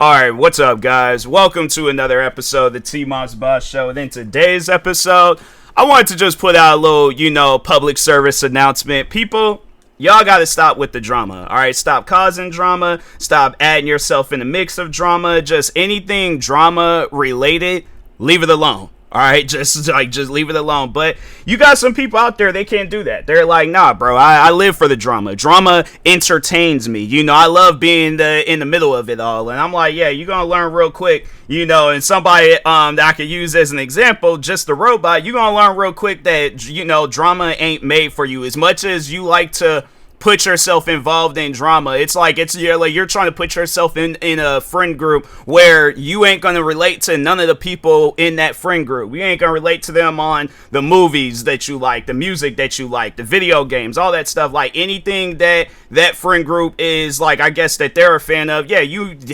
Alright, what's up, guys? Welcome to another episode of the TMossBoss Show. And in today's episode, I wanted to just put out a little, public service announcement. People, y'all gotta stop with the drama, alright? Stop causing drama. Stop adding yourself in the mix of drama. Just anything drama related, leave it alone. All right, just leave it alone. But you got some people out there, they can't do that. They're like, nah, bro, I live for the drama. Drama entertains me. I love being in the middle of it all. And I'm like, yeah, you're going to learn real quick, and somebody that I could use as an example, just the robot, you're going to learn real quick that, drama ain't made for you. As much as you like to put yourself involved in drama, it's like you're trying to put yourself in a friend group where you ain't gonna relate to none of the people in that friend group. You ain't gonna relate to them on the movies that you like, the music that you like, the video games, all that stuff. Like anything that friend group is like, I guess that they're a fan of. Yeah,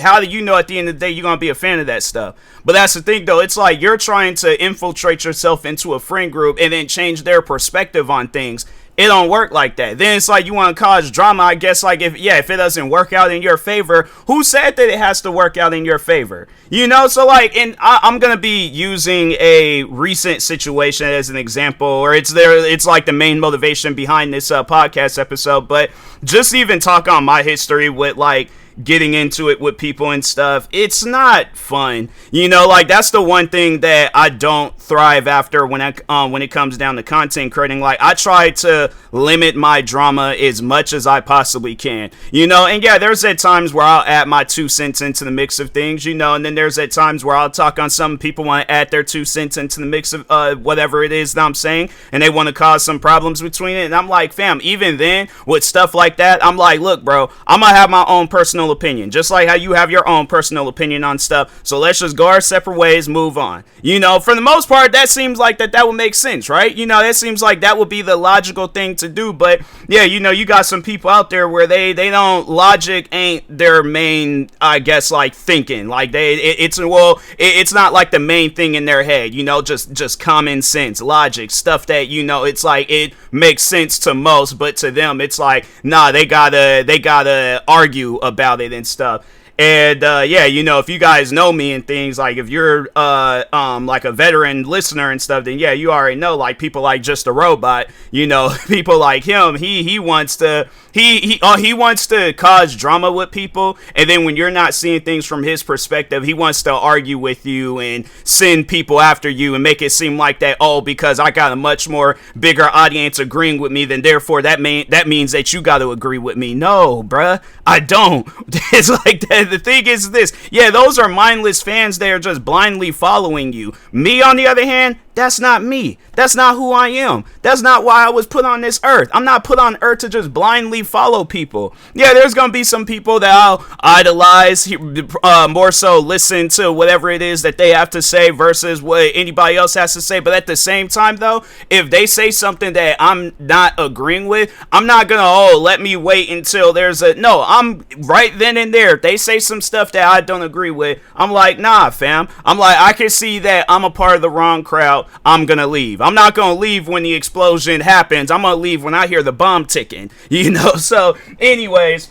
how do you know at the end of the day you're gonna be a fan of that stuff? But that's the thing though, it's like you're trying to infiltrate yourself into a friend group and then change their perspective on things. It don't work like that. Then it's like you want to cause drama. I guess like if it doesn't work out in your favor, who said that it has to work out in your favor? So like, and I'm gonna be using a recent situation as an example, or it's like the main motivation behind this podcast episode. But just even talk on my history with like getting into it with people and stuff, it's not fun. Like that's the one thing that I don't thrive after when it comes down to content creating. Like I try to limit my drama as much as I possibly can. And yeah, there's at times where I'll add my 2 cents into the mix of things, and then there's at times where I'll talk on some people want to add their 2 cents into the mix of whatever it is that I'm saying, and they want to cause some problems between it. And I'm like, fam, even then with stuff like that, I'm like, look, bro, I'm gonna have my own personal opinion, just like how you have your own personal opinion on stuff. So let's just go our separate ways, move on. For the most part, that seems like that would make sense, right? That seems like that would be the logical thing to do. But yeah, you got some people out there where they don't, logic ain't their main, I guess, like thinking. Like it's not like the main thing in their head. Just common sense, logic, stuff that it's like it makes sense to most, but to them it's like, nah, they gotta argue about it and stuff. And if you guys know me and things, like if you're like a veteran listener and stuff, then yeah, you already know, like people like Just a Robot, people like him, he wants to cause drama with people, and then when you're not seeing things from his perspective, he wants to argue with you and send people after you and make it seem like that, because I got a much more bigger audience agreeing with me, then therefore that means that you got to agree with me. No, bruh, I don't. It's like that. The thing is this, yeah, those are mindless fans. They are just blindly following you. Me, on the other hand, that's not me. That's not who I am. That's not why I was put on this earth. I'm not put on earth to just blindly follow people. Yeah, there's going to be some people that I'll idolize, more so listen to whatever it is that they have to say versus what anybody else has to say. But at the same time, though, if they say something that I'm not agreeing with, I'm not going to, let me wait until I'm right then and there. If they say some stuff that I don't agree with, I'm like, nah, fam. I'm like, I can see that I'm a part of the wrong crowd. I'm gonna leave. I'm not gonna leave when the explosion happens. I'm gonna leave when I hear the bomb ticking. So anyways,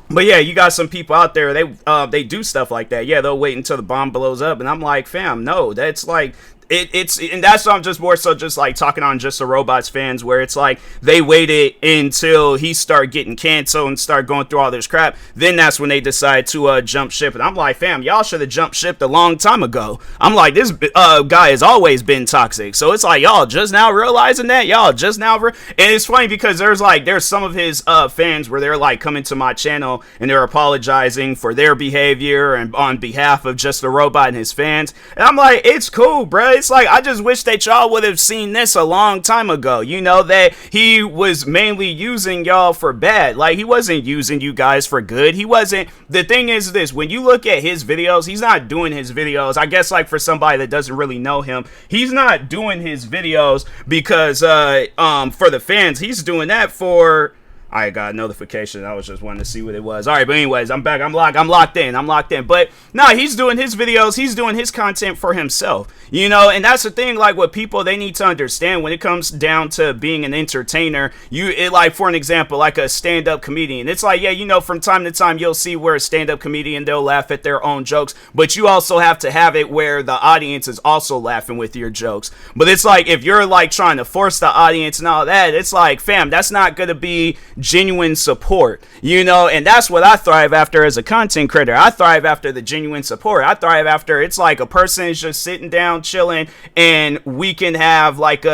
but yeah, you got some people out there, they do stuff like that. Yeah, they'll wait until the bomb blows up, and I'm like, fam, no, that's like, and that's why I'm just more so just like talking on Just a Robot's fans, where it's like they waited until he started getting canceled and started going through all this crap. Then that's when they decide to jump ship. And I'm like, fam, y'all should have jumped ship a long time ago. I'm like, this guy has always been toxic. So it's like, y'all just now realizing that? Y'all just now and it's funny because there's some of his fans where they're like coming to my channel and they're apologizing for their behavior and on behalf of Just a Robot and his fans. And I'm like, it's cool, bro. It's like, I just wish that y'all would have seen this a long time ago, that he was mainly using y'all for bad. Like, he wasn't using you guys for good. He wasn't. The thing is this, when you look at his videos, he's not doing his videos, I guess, like for somebody that doesn't really know him, he's not doing his videos because for the fans. He's doing that for I got a notification. I was just wanting to see what it was. All right, but anyways, I'm back. I'm locked in. But no, he's doing his videos. He's doing his content for himself, you know. And that's the thing. Like, what people, they need to understand when it comes down to being an entertainer. Like, for an example, like a stand-up comedian. It's like, yeah, you know, from time to time you'll see where a stand-up comedian, they'll laugh at their own jokes, but you also have to have it where the audience is also laughing with your jokes. But it's like, if you're like trying to force the audience and all that, it's like, fam, that's not gonna be genuine support, you know. And that's what I thrive after as a content creator. I thrive after the genuine support. I thrive after, it's like a person is just sitting down chilling, and we can have like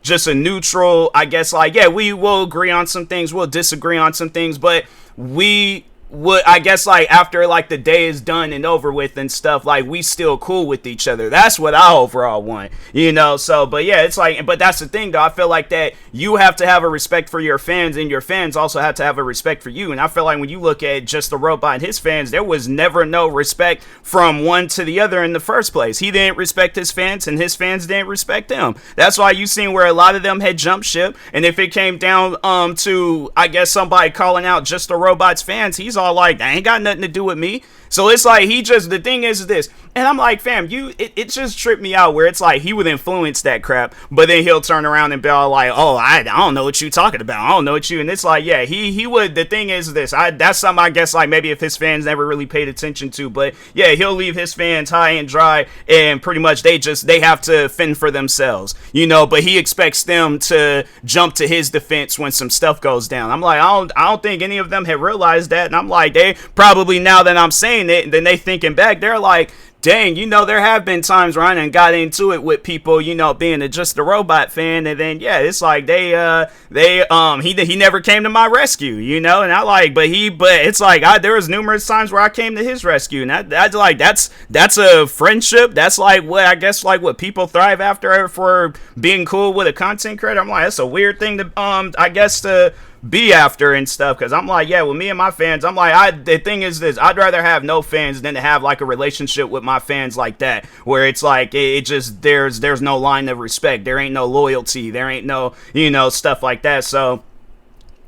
just a neutral, I guess, like, yeah, we will agree on some things, we'll disagree on some things, but we would, I guess, like, after like the day is done and over with and stuff, like, we still cool with each other. That's what I overall want, you know. So, but yeah, it's like, but that's the thing though, I feel like that you have to have a respect for your fans, and your fans also have to have a respect for you. And I feel like when you look at Just the Robot and his fans, there was never no respect from one to the other in the first place. He didn't respect his fans, and his fans didn't respect him. That's why you seen where a lot of them had jumped ship. And if it came down to, I guess, somebody calling out Just the Robot's fans, he's all like, that ain't got nothing to do with me. So it's like, the thing is this, and I'm like, fam, it just tripped me out where it's like he would influence that crap, but then he'll turn around and be all like, oh, I don't know what you talking about, I don't know what you, and it's like, yeah, he would, the thing is this, that's something I guess, like, maybe if his fans never really paid attention to, but yeah, he'll leave his fans high and dry, and pretty much they have to fend for themselves, you know, but he expects them to jump to his defense when some stuff goes down. I'm like, I don't think any of them have realized that, and I'm like, they probably, now that I'm saying it, and then they thinking back, they're like, dang, you know, there have been times where I done got into it with people, you know, being Just a Robot fan, and then yeah, it's like he never came to my rescue, you know, and I like, but it's like there was numerous times where I came to his rescue, and that's a friendship. That's like what, I guess, like what people thrive after for being cool with a content creator. I'm like, that's a weird thing to I guess to be after and stuff, because I'm like, yeah, with me and my fans, I'm like, the thing is this, I'd rather have no fans than to have like a relationship with my fans like that, where it's like, it just, there's no line of respect, there ain't no loyalty, there ain't no, you know, stuff like that. So,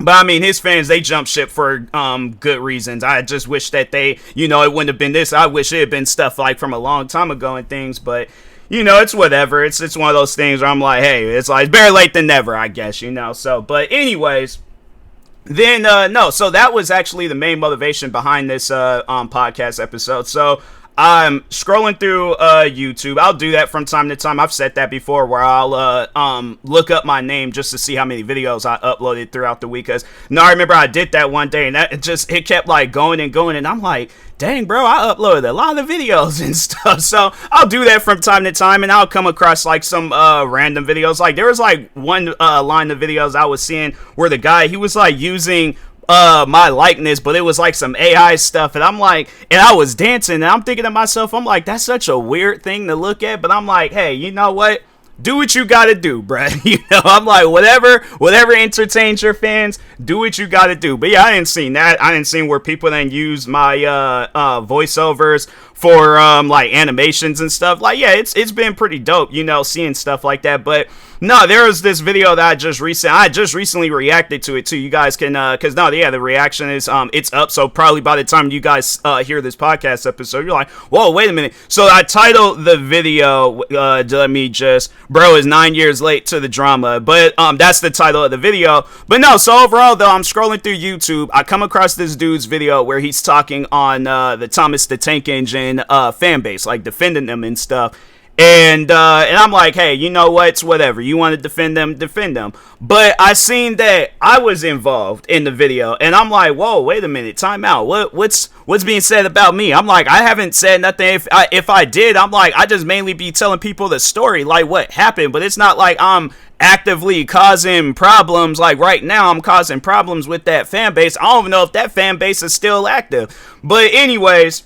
but I mean, his fans, they jump ship for good reasons. I just wish that they, you know, it wouldn't have been this. I wish it had been stuff like from a long time ago and things, but you know, it's whatever. It's one of those things where I'm like, hey, it's like, it's better late than never, I guess, you know. So, but anyways, then, no, so that was actually the main motivation behind this podcast episode. So I'm scrolling through YouTube. I'll do that from time to time. I've said that before, where I'll look up my name just to see how many videos I uploaded throughout the week. Because, no, I remember I did that one day, and it kept like going and going, and I'm like, dang, bro, I uploaded a lot of videos and stuff. So I'll do that from time to time, and I'll come across like some random videos. Like, there was like one line of videos I was seeing where the guy, he was like using my likeness, but it was like some AI stuff, and I'm like, and I was dancing, and I'm thinking to myself, I'm like, that's such a weird thing to look at, but I'm like, hey, you know what? Do what you gotta do, bruh. You know, I'm like, whatever entertains your fans, do what you gotta do. But yeah, I didn't see that. I didn't see where people then use my voiceovers for like animations and stuff. Like, yeah, it's been pretty dope, you know, seeing stuff like that. But no, there was this video that I just recently reacted to it too. You guys can because no, yeah, the reaction is it's up, so probably by the time you guys hear this podcast episode, you're like, whoa, wait a minute. So I titled the video let me just, bro is 9 years late to the drama, but that's the title of the video. But no, so overall though, I'm scrolling through YouTube, I come across this dude's video where he's talking on the Thomas the Tank Engine fan base, like defending them and stuff. And I'm like, hey, you know what? It's whatever. You want to defend them, defend them. But I seen that I was involved in the video, and I'm like, whoa, wait a minute, time out. What's being said about me? I'm like, I haven't said nothing. If I did, I'm like, I just mainly be telling people the story, like what happened. But it's not like I'm actively causing problems. Like right now, I'm causing problems with that fan base. I don't even know if that fan base is still active. But anyways,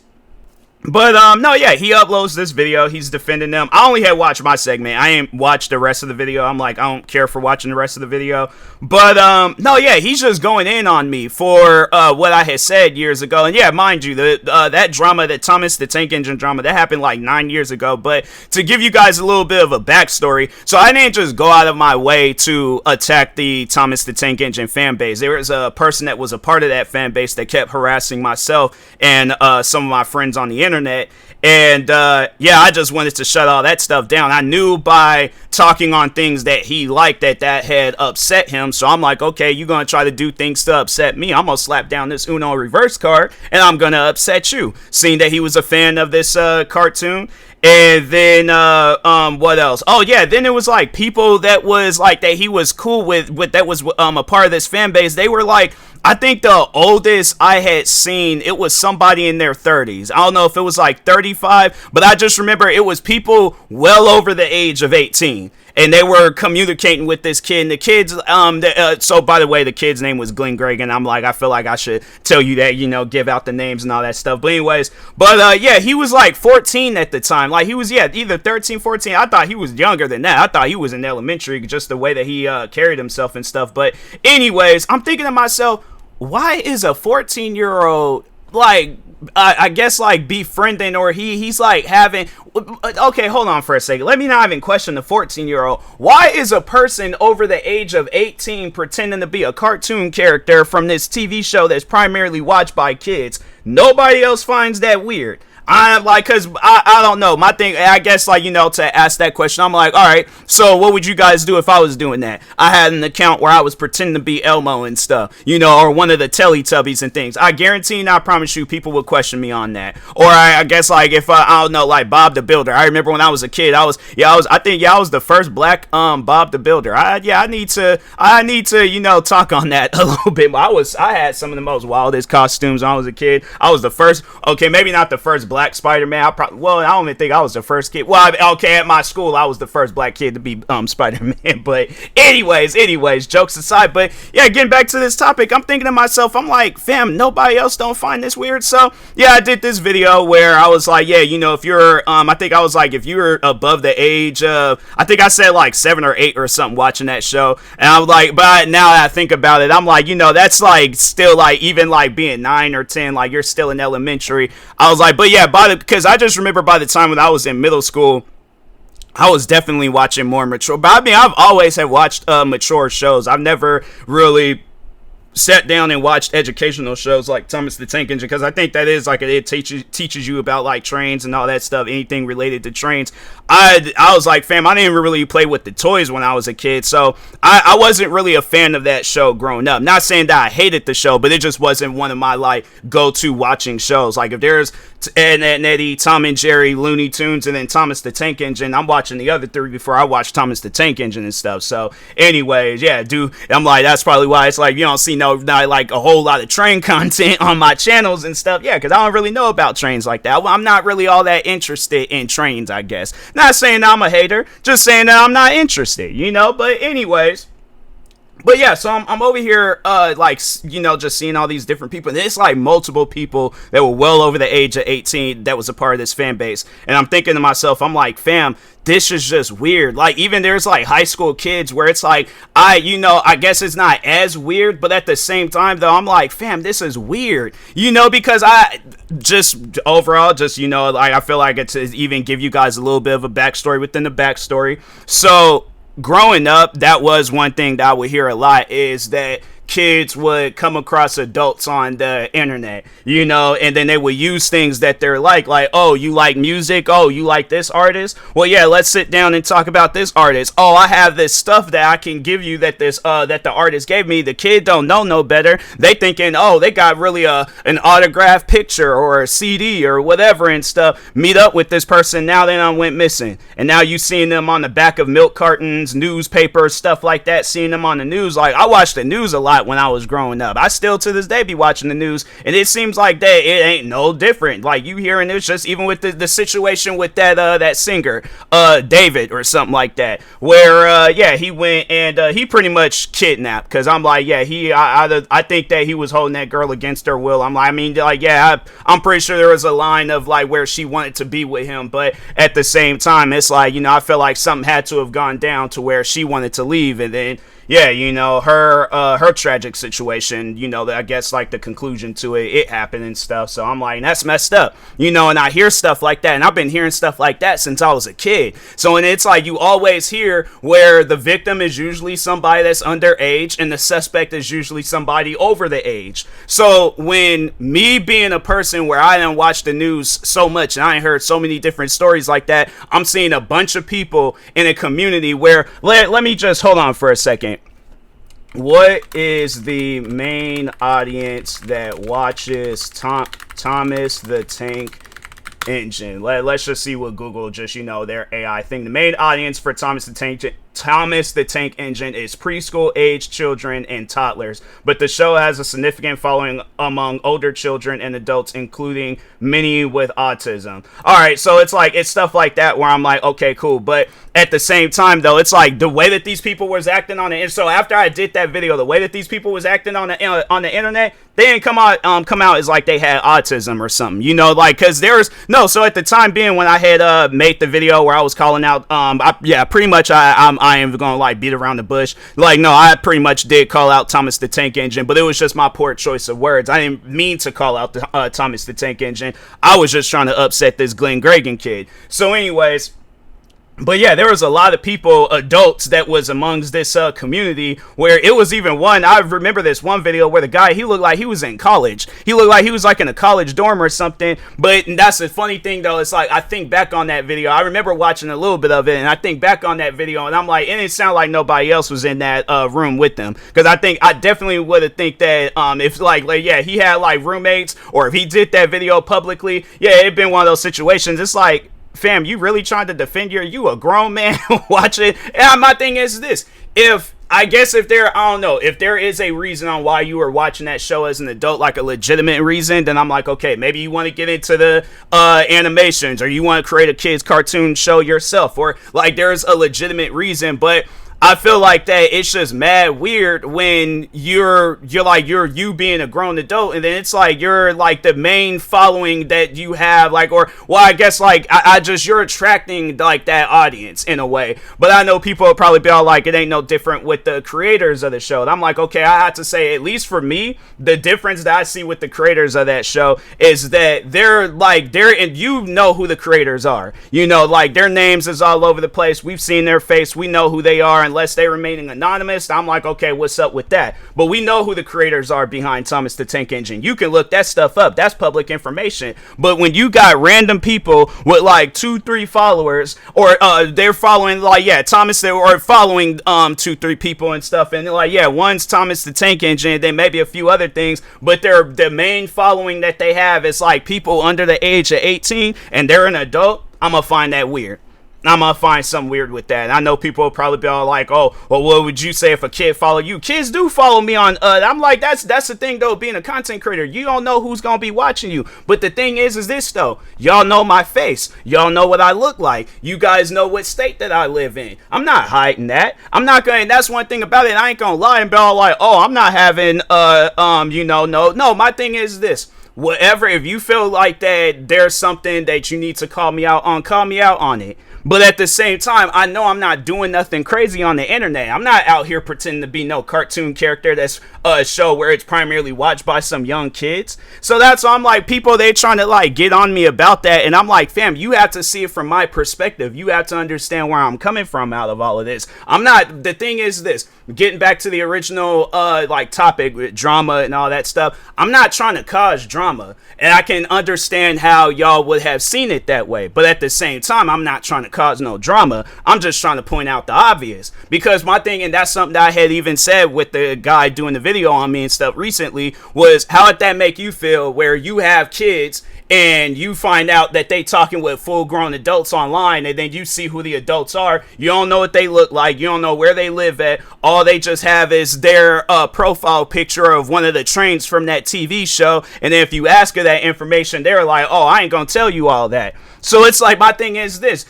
But no, yeah, he uploads this video. He's defending them. I only had watched my segment. I ain't watched the rest of the video. I'm like, I don't care for watching the rest of the video. But no, yeah, he's just going in on me for what I had said years ago. And yeah, mind you, that drama, that Thomas the Tank Engine drama, that happened like 9 years ago. But to give you guys a little bit of a backstory, so I didn't just go out of my way to attack the Thomas the Tank Engine fan base. There was a person that was a part of that fan base that kept harassing myself and some of my friends on the internet. And yeah, I just wanted to shut all that stuff down. I knew by talking on things that he liked that had upset him. So I'm like, okay, you're going to try to do things to upset me. I'm going to slap down this Uno reverse card and I'm going to upset you. Seeing that he was a fan of this cartoon. And then what else? Oh yeah, then it was like people that was like that he was cool with that was a part of this fan base. They were like, I think the oldest I had seen, it was somebody in their 30s. I don't know if it was like 35, but I just remember it was people well over the age of 18. And they were communicating with this kid. And the kids, so by the way, the kid's name was Glenn Gregg. And I'm like, I feel like I should tell you that, you know, give out the names and all that stuff. But anyways, yeah, he was like 14 at the time. Like he was, yeah, either 13, 14. I thought he was younger than that. I thought he was in elementary, just the way that he carried himself and stuff. But anyways, I'm thinking to myself, why is a 14-year-old like, I guess like befriending, or he's like having, okay, hold on for a second, let me not even question the 14-year-old. Why is a person over the age of 18 pretending to be a cartoon character from this TV show that's primarily watched by kids? Nobody else finds that weird. I'm like, cause I don't know, my thing, I guess, like, you know, to ask that question, I'm like, all right, so what would you guys do if I was doing that? I had an account where I was pretending to be Elmo and stuff, you know, or one of the Teletubbies and things. I guarantee and I promise you people would question me on that. Or I guess like if I don't know, like Bob the Builder. I remember when I was a kid, I was the first black Bob the Builder. I need to you know, talk on that a little bit. I had some of the most wildest costumes when I was a kid. I was the first, okay, maybe not the first black Spider-Man. I don't even think I was the first kid. Well, okay, at my school, I was the first black kid to be Spider-Man. But anyways, jokes aside. But yeah, getting back to this topic, I'm thinking to myself, I'm like, fam, nobody else don't find this weird. So yeah, I did this video where I was like, yeah, you know, if you're, I think I was like, if you're above the age of, I think I said like 7 or 8 or something watching that show. And I was like, but now that I think about it, I'm like, you know, that's like still like, even like being 9 or 10, like you're still in elementary. I was like, but yeah, because I just remember by the time when I was in middle school, I was definitely watching more mature. But I mean, I've always have watched mature shows. I've never really sat down and watched educational shows like Thomas the Tank Engine, because I think that is like it teaches you about like trains and all that stuff, anything related to trains. I was like, fam, I didn't even really play with the toys when I was a kid, so I wasn't really a fan of that show growing up. Not saying that I hated the show, but it just wasn't one of my like go-to watching shows. Like if there's Ed and Eddie, Tom and Jerry, Looney Tunes, and then Thomas the Tank Engine, I'm watching the other 3 before I watch Thomas the Tank Engine and stuff. So anyways, yeah, I'm like, that's probably why it's like you don't see not like a whole lot of train content on my channels and stuff. Yeah, because I don't really know about trains like that. I'm not really all that interested in trains, I guess. Not saying that I'm a hater, just saying that I'm not interested, you know. But anyways, but yeah, so I'm over here, like, you know, just seeing all these different people. And it's like multiple people that were well over the age of 18 that was a part of this fan base. And I'm thinking to myself, I'm like, fam, this is just weird. Like, even there's like high school kids where it's like, I guess it's not as weird, but at the same time, though, I'm like, fam, this is weird, you know, because I just overall, just, you know, like, I feel like it's to even give you guys a little bit of a backstory within the backstory. So, growing up, that was one thing that I would hear a lot, is that kids would come across adults on the internet, you know, and then they would use things that they're like, oh, you like music? Oh, you like this artist? Well, yeah, let's sit down and talk about this artist. Oh, I have this stuff that I can give you that that the artist gave me. The kid don't know no better. They thinking, oh, they got really an autographed picture or a CD or whatever and stuff. Meet up with this person. Now they done went missing. And now you seeing them on the back of milk cartons, newspapers, stuff like that, seeing them on the news. Like, I watch the news a lot. lot when I was growing up. I still to this day be watching the news, and it seems like that it ain't no different. Like you hearing this, just even with the situation with that singer, David or something like that, where he went and he pretty much kidnapped. Because I'm like, I think that he was holding that girl against her will. I'm pretty sure there was a line of like where she wanted to be with him, but at the same time, it's like, I feel like something had to have gone down to where she wanted to leave, and then her tragic situation, I guess like the conclusion to it happened and stuff. So I'm like, that's messed up, and I hear stuff like that, and I've been hearing stuff like that since I was a kid. So, and it's like you always hear where the victim is usually somebody that's underage and the suspect is usually somebody over the age. So when me being a person where I didn't watch the news so much and I heard so many different stories like that, I'm seeing a bunch of people in a community where, let me just hold on for a second. What is the main audience that watches Thomas the Tank Engine? Let's just see what Google just, their AI thing. The main audience for Thomas the Tank Engine is preschool age children and toddlers, but the show has a significant following among older children and adults, including many with autism. All right, so it's stuff like that where I'm like, okay, cool. But at the same time, though, it's like the way that these people was acting on it. And so after I did that video, the way that these people was acting on the internet, they didn't come out as like they had autism or something, because there's no. So at the time being when I had made the video where I was calling out, pretty much I am gonna like beat around the bush. Like, no, I pretty much did call out Thomas the Tank Engine, but it was just my poor choice of words. I didn't mean to call out Thomas the Tank Engine. I was just trying to upset this Glenn Gregan kid. So anyways, but yeah, there was a lot of people, adults, that was amongst this community where it was even one. I remember this one video where the guy, he looked like he was in college. He looked like he was like in a college dorm or something. But that's the funny thing, though. It's like, I think back on that video. I remember watching a little bit of it, and I think back on that video, and I'm like, it didn't sound like nobody else was in that room with them. Because I definitely would have think that if he had like roommates, or if he did that video publicly, it'd been one of those situations. It's like, fam, you really trying to defend you a grown man watching? And my thing is this: if there is a reason on why you are watching that show as an adult, like a legitimate reason, then I'm like, okay, maybe you want to get into the animations, or you want to create a kids cartoon show yourself, or like there's a legitimate reason. But I feel like that it's just mad weird when you're you being a grown adult, and then it's like you're like the main following that you have, like, or well, I guess like you're attracting like that audience in a way. But I know people will probably be all like, it ain't no different with the creators of the show. And I'm like, okay, I have to say, at least for me, the difference that I see with the creators of that show is that they're and you know who the creators are. Like their names is all over the place. We've seen their face. We know who they are. Unless they remaining anonymous, I'm like, okay, what's up with that? But we know who the creators are behind Thomas the Tank Engine. You can look that stuff up. That's public information. But when you got random people with like 2-3 followers, or they're following Thomas, they were following 2-3 people and stuff, and they're like, one's Thomas the Tank Engine, then maybe a few other things, but the main following that they have is like people under the age of 18, and they're an adult. I'm gonna find that weird. I'm gonna find something weird with that. And I know people will probably be all like, oh, well, what would you say if a kid followed you? Kids do follow me on, I'm like, that's the thing, though, being a content creator. You don't know who's gonna be watching you. But the thing is this, though. Y'all know my face. Y'all know what I look like. You guys know what state that I live in. I'm not hiding that. I'm not gonna, and that's one thing about it. I ain't gonna lie and be all like, oh, I'm not having, no, my thing is this. Whatever, if you feel like that there's something that you need to call me out on it. But at the same time, I know I'm not doing nothing crazy on the internet. I'm not out here pretending to be no cartoon character that's a show where it's primarily watched by some young kids. So that's why I'm like, people, they trying to like get on me about that. And I'm like, fam, you have to see it from my perspective. You have to understand where I'm coming from out of all of this. The thing is this, getting back to the original topic with drama and all that stuff. I'm not trying to cause drama. And I can understand how y'all would have seen it that way. But at the same time, I'm not trying to cause no drama. I'm just trying to point out the obvious, because my thing, and that's something that I had even said with the guy doing the video on me and stuff recently, was how would that make you feel where you have kids and you find out that they talking with full-grown adults online, and then you see who the adults are. You don't know what they look like. You don't know where they live at. All they just have is their profile picture of one of the trains from that TV show, and then if you ask her that information, they're like, oh, I ain't gonna tell you all that. So it's like, my thing is this: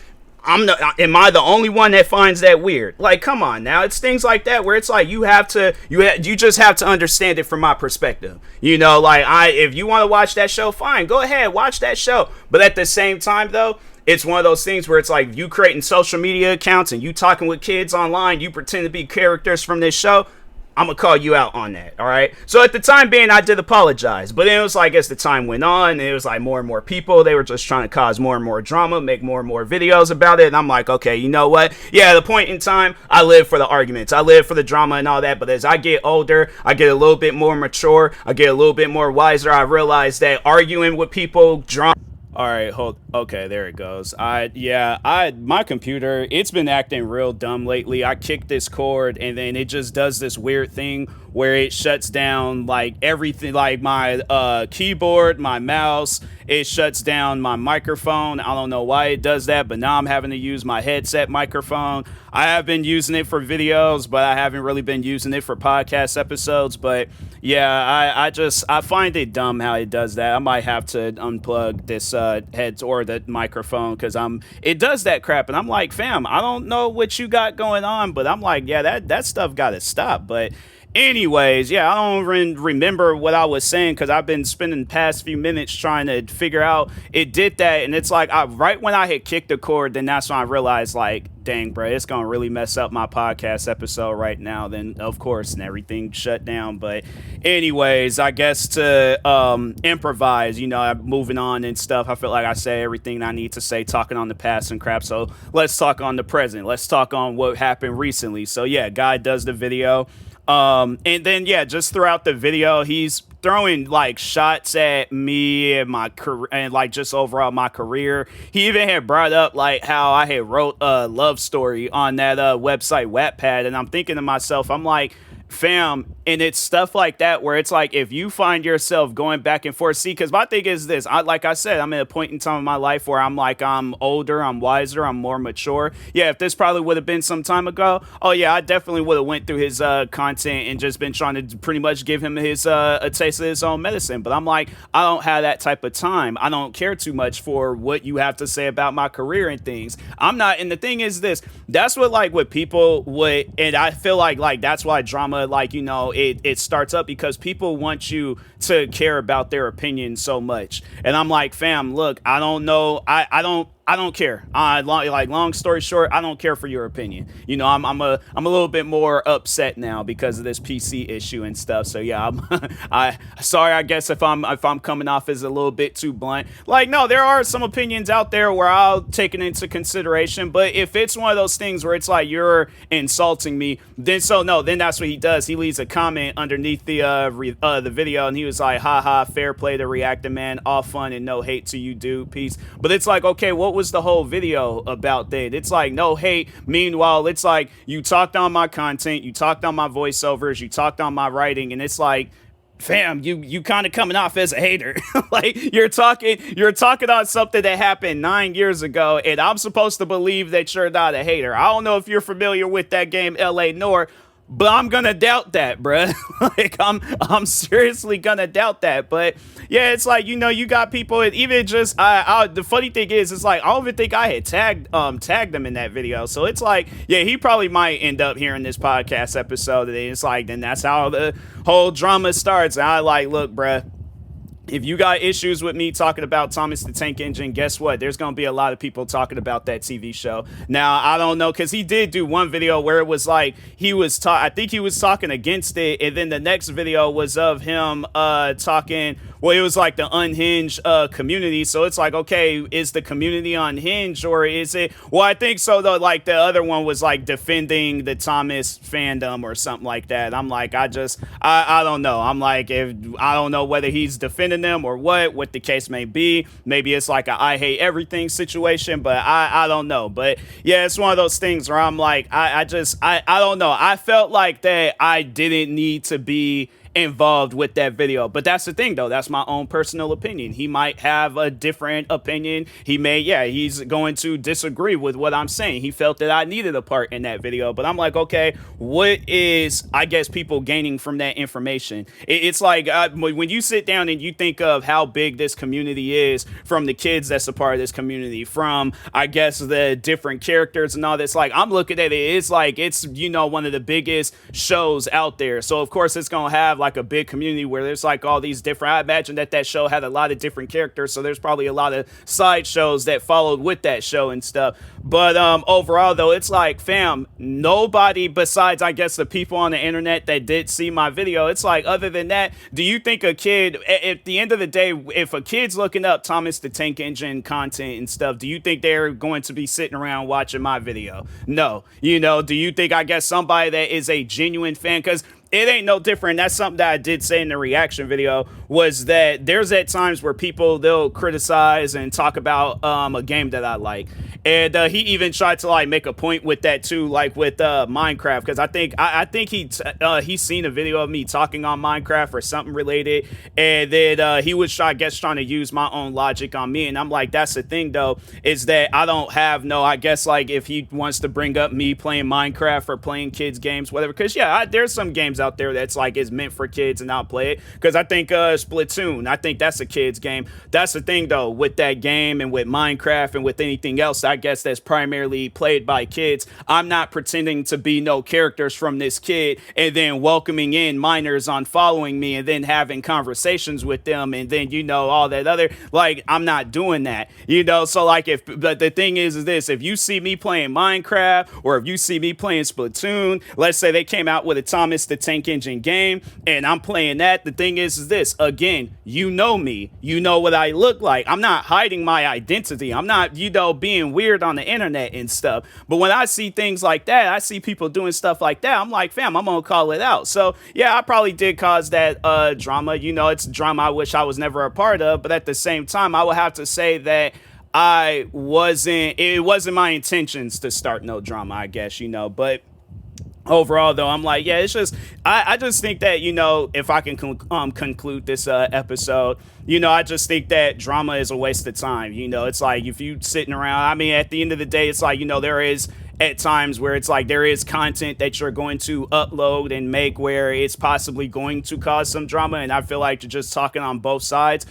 am I the only one that finds that weird? Like, come on now. It's things like that where it's like you just have to understand it from my perspective. You know, like, if you want to watch that show, fine, go ahead, watch that show. But at the same time, though, it's one of those things where it's like you creating social media accounts and you talking with kids online, you pretend to be characters from this show. I'm gonna call you out on that, all right? So at the time being, I did apologize, but then it was like, as the time went on, it was like more and more people, they were just trying to cause more and more drama, make more and more videos about it, and I'm like, okay, you know what? Yeah, at the point in time, I live for the arguments, I live for the drama and all that, but as I get older, I get a little bit more mature, I get a little bit more wiser, I realize that arguing with people, drama... All right, okay, there it goes. My computer, it's been acting real dumb lately. I kicked this cord and then it just does this weird thing where it shuts down like everything, like my keyboard, my mouse, it shuts down my microphone. I don't know why it does that, but now I'm having to use my headset microphone. I have been using it for videos, but I haven't really been using it for podcast episodes. But yeah, I find it dumb how it does that. I might have to unplug this heads or the microphone because it does that crap, and I'm like, fam, I don't know what you got going on, but I'm like, yeah, that stuff gotta stop. But anyways, yeah, I don't remember what I was saying because I've been spending the past few minutes trying to figure out it did that, and it's like right when I had kicked the cord, then that's when I realized, like, dang, bro, it's gonna really mess up my podcast episode right now. Then of course, and everything shut down. But anyways, I guess to improvise, you know, I'm moving on and stuff. I feel like I say everything I need to say, talking on the past and crap. So let's talk on the present. Let's talk on what happened recently. So yeah, guy does the video. And then, yeah, just throughout the video, he's throwing like shots at me and my career and like just overall my career. He even had brought up like how I had wrote a love story on that website Wattpad, and I'm thinking to myself, I'm like, fam, and it's stuff like that where it's like, if you find yourself going back and forth, see, because my thing is this, like I said, I'm at a point in time in my life where I'm like, I'm older, I'm wiser, I'm more mature. Yeah, if this probably would have been some time ago, oh yeah, I definitely would have went through his content and just been trying to pretty much give him his a taste of his own medicine. But I'm like, I don't have that type of time. I don't care too much for what you have to say about my career and things. I'm not, and the thing is this, that's what people would, and I feel like that's why drama, like, you know, it starts up because people want you to care about their opinion so much. And I'm like, fam, look, I don't know. I don't care. Long story short, I don't care for your opinion. You know, I'm a little bit more upset now because of this PC issue and stuff. So yeah, sorry, I guess if I'm coming off as a little bit too blunt. Like, no, there are some opinions out there where I'll take it into consideration. But if it's one of those things where it's like you're insulting me, then that's what he does. He leaves a comment underneath the video, and he was like, haha, fair play to reacting, man, all fun and no hate to you, dude, peace. But it's like, okay, what was the whole video about that? It's like, no hate. Meanwhile, it's like, you talked on my content, you talked on my voiceovers, you talked on my writing, and it's like, fam, you kind of coming off as a hater. Like, you're talking on something that happened 9 years ago, and I'm supposed to believe that you're not a hater. I don't know if you're familiar with that game LA Noire, but I'm gonna doubt that, bruh. Like, I'm seriously gonna doubt that. But yeah, it's like, you know, you got people, even just the funny thing is, it's like, I don't even think I had tagged them in that video. So it's like, yeah, he probably might end up hearing this podcast episode, and it's like, then that's how the whole drama starts. And I like, look, bruh, if you got issues with me talking about Thomas the Tank Engine, guess what? There's going to be a lot of people talking about that TV show. Now, I don't know, because he did do one video where it was like, I think he was talking against it, and then the next video was of him talking, well, it was like the unhinged community. So it's like, okay, is the community unhinged, or is it? Well, I think so, though. Like, the other one was like defending the Thomas fandom or something like that. I'm like, I don't know. I'm like, I don't know whether he's defending them or what the case may be. Maybe it's like a I hate everything situation, but I don't know. But yeah, it's one of those things where I'm like, I don't know. I felt like that I didn't need to be involved with that video. But that's the thing, though. That's my own personal opinion. He might have a different opinion. He may, yeah, he's going to disagree with what I'm saying. He felt that I needed a part in that video. But I'm like, okay, what is, I guess, people gaining from that information? It's like when you sit down and you think of how big this community is, from the kids that's a part of this community, from, I guess, the different characters and all this, like, I'm looking at it, it's like, it's, you know, one of the biggest shows out there. So, of course, it's going to have, like, a big community where there's, like, all these different, I imagine that show had a lot of different characters, so there's probably a lot of side shows that followed with that show and stuff. But overall, though, it's like, fam, nobody besides, I guess, the people on the internet that did see my video, it's like, other than that, do you think a kid, at the end of the day, if a kid's looking up Thomas the Tank Engine content and stuff, do you think they're going to be sitting around watching my video? No. You know, do you think, I guess, somebody that is a genuine fan, because it ain't no different. That's something that I did say in the reaction video, was that there's at times where people, they'll criticize and talk about a game that I like. And he even tried to, like, make a point with that too, like with Minecraft, because I think he's seen a video of me talking on Minecraft or something related, and then he was, I guess, trying to use my own logic on me. And I'm like, that's the thing, though, is that I don't have no, I guess, like, if he wants to bring up me playing Minecraft or playing kids games, whatever, because yeah, there's some games out there that's like is meant for kids and I'll play it, because I think Splatoon, I think that's a kids game. That's the thing, though, with that game and with Minecraft and with anything else, I guess, that's primarily played by kids. I'm not pretending to be no characters from this kid and then welcoming in minors on following me and then having conversations with them and then, you know, all that other, like, I'm not doing that, you know. So, like, but the thing is this, if you see me playing Minecraft or if you see me playing Splatoon, let's say they came out with a Thomas the Tank Engine game and I'm playing that, the thing is this, again, you know me, you know what I look like. I'm not hiding my identity. I'm not, you know, being weird on the internet and stuff. But when I see things like that, I see people doing stuff like that, I'm like, fam, I'm gonna call it out. So yeah, I probably did cause that drama. You know, it's drama I wish I was never a part of, but at the same time, I would have to say that it wasn't my intentions to start no drama, I guess, you know. But overall, though, I'm like, yeah, it's just, I just think that, you know, if I can conclude this episode, you know, I just think that drama is a waste of time. You know, it's like, if you sitting around, I mean, at the end of the day, it's like, you know, there is at times where it's like there is content that you're going to upload and make where it's possibly going to cause some drama, and I feel like you're just talking on both sides.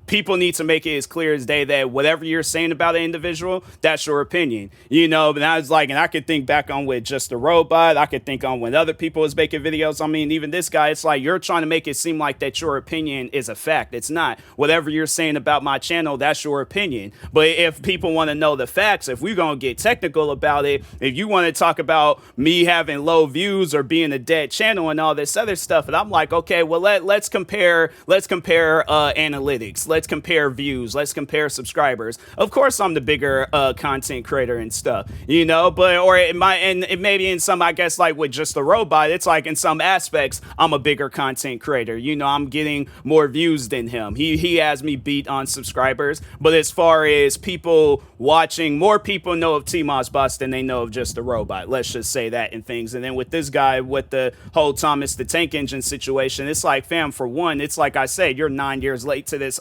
People need to make it as clear as day that whatever you're saying about an individual, that's your opinion, you know. But I was like, and I could think back on with Just a Robot. I could think on when other people was making videos. I mean, even this guy, it's like you're trying to make it seem like that your opinion is a fact. It's not. Whatever you're saying about my channel, that's your opinion. But if people want to know the facts, if we're going to get technical about it, if you want to talk about me having low views or being a dead channel and all this other stuff, and I'm like, okay, well, let's compare analytics. Let's compare views. Let's compare subscribers. Of course, I'm the bigger content creator and stuff, you know. But or it might, and it maybe in some, I guess, like with Just a Robot, it's like in some aspects I'm a bigger content creator. You know, I'm getting more views than him. He has me beat on subscribers. But as far as people watching, more people know of TMossBoss than they know of Just a Robot. Let's just say that and things. And then with this guy, with the whole Thomas the Tank Engine situation, it's like, fam, for one, it's like I said, you're 9 years late to this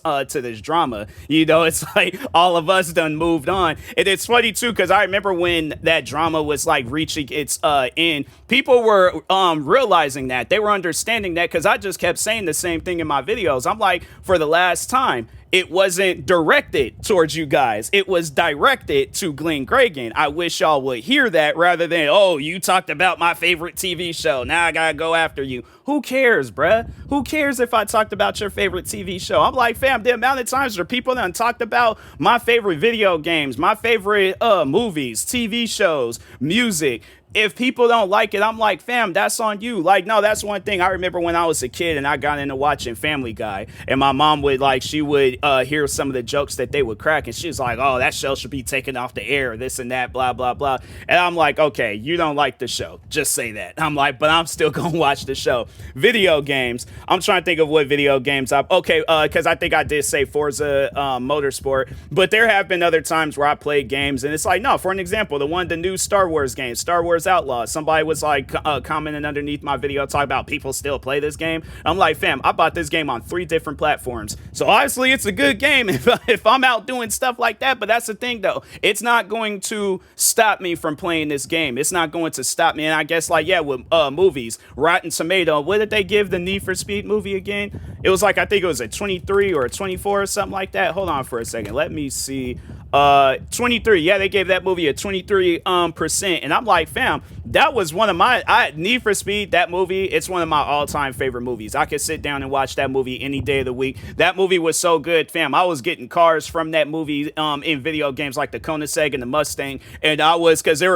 drama. You know, it's like all of us done moved on. And it's funny too, because I remember when that drama was like reaching its end, people were realizing that. They were understanding that, because I just kept saying the same thing in my videos. I'm like, for the last time, it wasn't directed towards you guys. It was directed to Glenn Gragan. I wish y'all would hear that rather than, oh, you talked about my favorite TV show, now I gotta go after you. Who cares, bruh? Who cares if I talked about your favorite TV show? I'm like, fam, the amount of times where people done talked about my favorite video games, my favorite movies, TV shows, music. If people don't like it, I'm like, fam, that's on you. Like, no, that's one thing. I remember when I was a kid and I got into watching Family Guy, and my mom would, like, she would hear some of the jokes that they would crack, and she was like, oh, that show should be taken off the air, this and that, blah, blah, blah. And I'm like, okay, you don't like the show. Just say that. I'm like, but I'm still going to watch the show. Video games. I'm trying to think of what video games because I think I did say Forza Motorsport, but there have been other times where I played games, and it's like, no, for an example, the new Star Wars game, Star Wars is outlawed. Somebody was like commenting underneath my video talking about people still play this game. I'm like, fam, I bought this game on 3 different platforms, so obviously it's a good game if I'm out doing stuff like that. But that's the thing though, it's not going to stop me from playing this game. It's not going to stop me. And I guess like, yeah, with movies, Rotten Tomato, what did they give the Need for Speed movie again? It was like, I think it was a 23 or a 24 or something like that. Hold on for a second, let me see. 23. Yeah, they gave that movie a 23%. And I'm like, fam, that was one of my Need for Speed, that movie, it's one of my all-time favorite movies. I could sit down and watch that movie any day of the week. That movie was so good, fam. I was getting cars from that movie in video games like the Koenigsegg and the Mustang. And I was, because there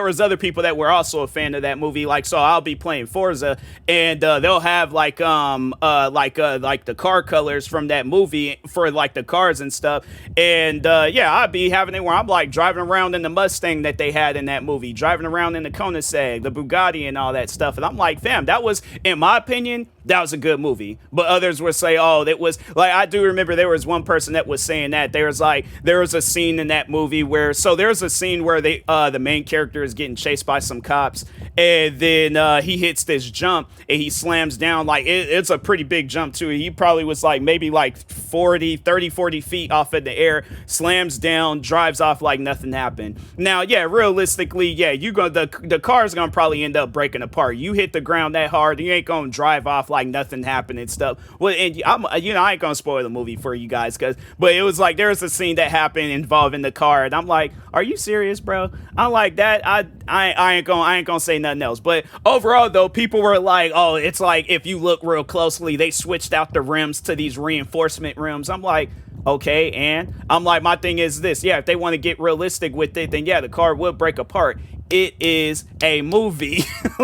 was other people that were also a fan of that movie. Like, so I'll be playing Forza and they'll have like the car colors from that movie for like the cars and stuff. And yeah, I'd be having it where I'm like driving around in the Mustang that they had in that movie, driving around in the Koenigsegg, the Bugatti and all that stuff. And I'm like, fam, that was, in my opinion, that was a good movie. But others would say, oh, that was like, I do remember there was one person that was saying that there was a scene in that movie where, so there's a scene where the main character is getting chased by some cops, and then he hits this jump and he slams down, like it's a pretty big jump too. He probably was like maybe like 40 feet off in the air, slams down, drives off like nothing happened. Now, yeah, realistically, yeah, the car's gonna probably end up breaking apart. You hit the ground that hard, you ain't gonna drive off like nothing happened and stuff. Well, and I ain't gonna spoil the movie for you guys, but it was like there was a scene that happened involving the car, and I'm like, are you serious, bro? I'm like, that I ain't gonna say nothing else. But overall though, people were like, oh, it's like if you look real closely, they switched out the rims to these reinforcement rims. I'm like, okay, and I'm like, my thing is this, yeah, if they want to get realistic with it, then yeah, the car would break apart. It is a movie.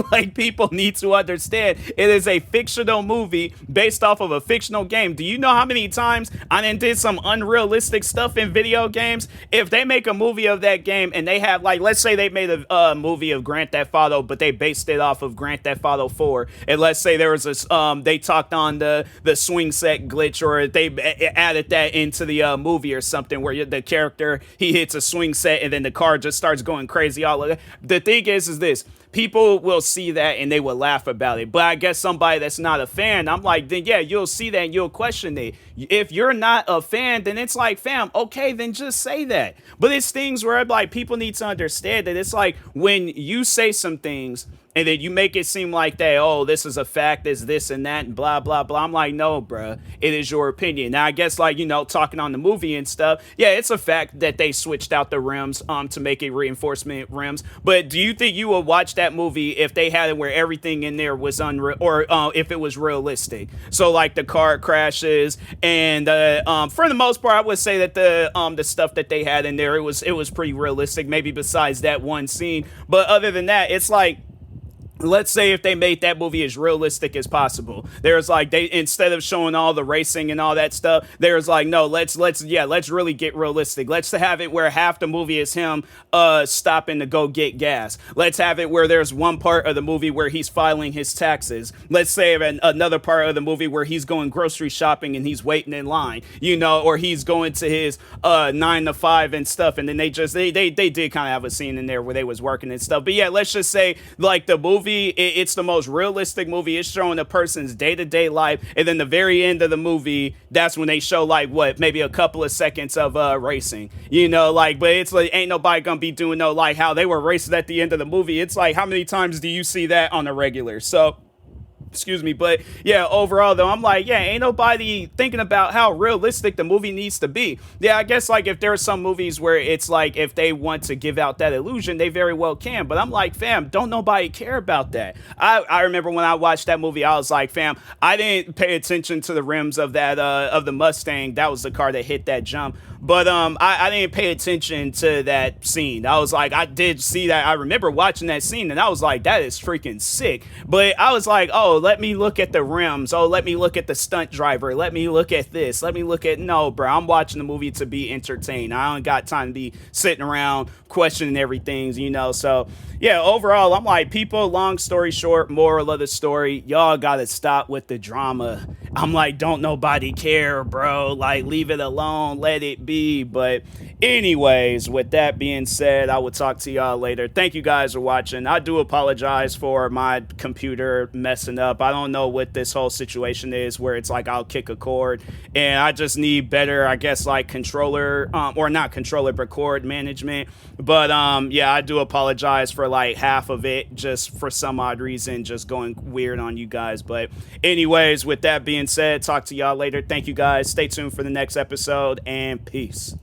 Like, people need to understand, it is a fictional movie based off of a fictional game. Do you know how many times I did some unrealistic stuff in video games? If they make a movie of that game and they have, like, let's say they made a movie of Grand Theft Auto, but they based it off of Grand Theft Auto 4, and let's say there was a they talked on the swing set glitch, or they added that into the movie or something, where the character, he hits a swing set and then the car just starts going crazy all of that. The thing is this, people will see that and they will laugh about it. But I guess somebody that's not a fan, I'm like, then yeah, you'll see that and you'll question it. If you're not a fan, then it's like, fam, okay, then just say that. But it's things where like people need to understand that it's like when you say some things and then you make it seem like that, oh, this is a fact, is this and that, and blah, blah, blah. I'm like, no, bruh, it is your opinion. Now, I guess, like, you know, talking on the movie and stuff, yeah, it's a fact that they switched out the rims to make it reinforcement rims. But do you think you would watch that movie if they had it where everything in there was unreal, or if it was realistic? So, like, the car crashes, and for the most part, I would say that the stuff that they had in there, it was pretty realistic, maybe besides that one scene. But other than that, it's like, let's say if they made that movie as realistic as possible, there's like, they, instead of showing all the racing and all that stuff, there's like, no, let's really get realistic. Let's have it where half the movie is him stopping to go get gas. Let's have it where there's one part of the movie where he's filing his taxes. Let's say another part of the movie where he's going grocery shopping and he's waiting in line, you know, or he's going to his 9 to 5 and stuff. And then they did kind of have a scene in there where they was working and stuff. But yeah, let's just say like the movie, it's the most realistic movie. It's showing a person's day-to-day life, and then the very end of the movie, that's when they show like what, maybe a couple of seconds of racing, you know, like, but it's like ain't nobody gonna be doing no like how they were racing at the end of the movie. It's like, how many times do you see that on a regular? So excuse me. But yeah, overall though, I'm like, yeah, ain't nobody thinking about how realistic the movie needs to be. Yeah, I guess like if there are some movies where it's like if they want to give out that illusion, they very well can. But I'm like, fam, don't nobody care about that. I remember when I watched that movie, I was like, fam, I didn't pay attention to the rims of that of the Mustang. That was the car that hit that jump. But I didn't pay attention to that scene. I was like, I did see that. I remember watching that scene and I was like, that is freaking sick. But I was like, oh, let me look at the rims. Oh, let me look at the stunt driver. Let me look at this. Let me look at, no, bro, I'm watching the movie to be entertained. I don't got time to be sitting around questioning everything, you know. So yeah, overall, I'm like, people, long story short, moral of the story, y'all gotta stop with the drama. I'm like, don't nobody care, bro. Like, leave it alone. Let it be. be. But anyways, with that being said, I will talk to y'all later. Thank you guys for watching. I do apologize for my computer messing up. I don't know what this whole situation is where it's like I'll kick a cord, and I just need better, I guess, like controller, or not controller, but cord management. But yeah, I do apologize for like half of it, just for some odd reason, just going weird on you guys. But anyways, with that being said, talk to y'all later. Thank you guys. Stay tuned for the next episode, and peace.